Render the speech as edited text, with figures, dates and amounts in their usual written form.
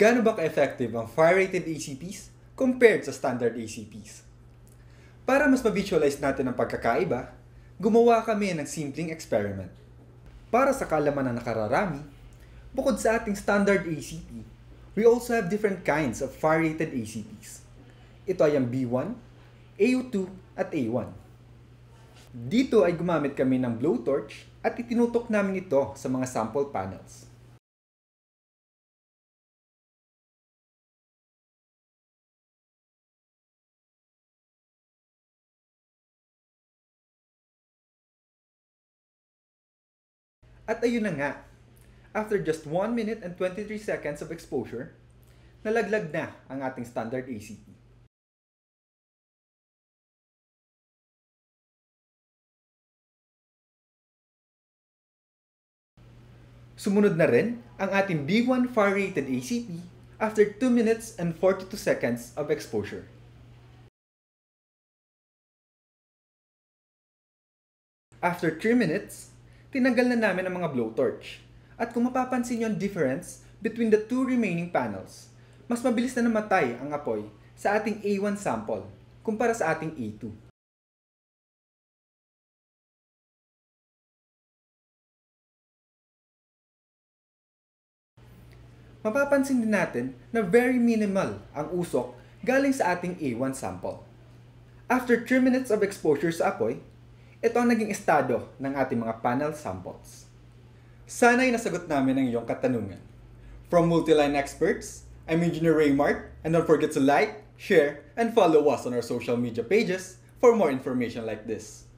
Gaano ba ka-effective ang fire-rated ACPs compared sa standard ACPs? Para mas ma-visualize natin ang pagkakaiba, gumawa kami ng simpleng experiment. Para sa kalaman ng nakararami, bukod sa ating standard ACP, we also have different kinds of fire-rated ACPs. Ito ay ang B1, AU2 at A1. Dito ay gumamit kami ng blowtorch at itinutok namin ito sa mga sample panels. At ayun na nga, after just 1 minute and 23 seconds of exposure, nalaglag na ang ating standard ACP. Sumunod na rin ang ating B1 fire-rated ACP after 2 minutes and 42 seconds of exposure. After 3 minutes, tinanggal na namin ang mga blowtorch. At kung mapapansin nyo ang difference between the two remaining panels, mas mabilis na namatay ang apoy sa ating A1 sample kumpara sa ating A2. Mapapansin din natin na very minimal ang usok galing sa ating A1 sample. After 3 minutes of exposure sa apoy, ito ang naging estado ng ating mga panel samples. Sana'y nasagot namin ang iyong katanungan. From Multiline Experts, I'm Engineer Raymart, and don't forget to like, share, and follow us on our social media pages for more information like this.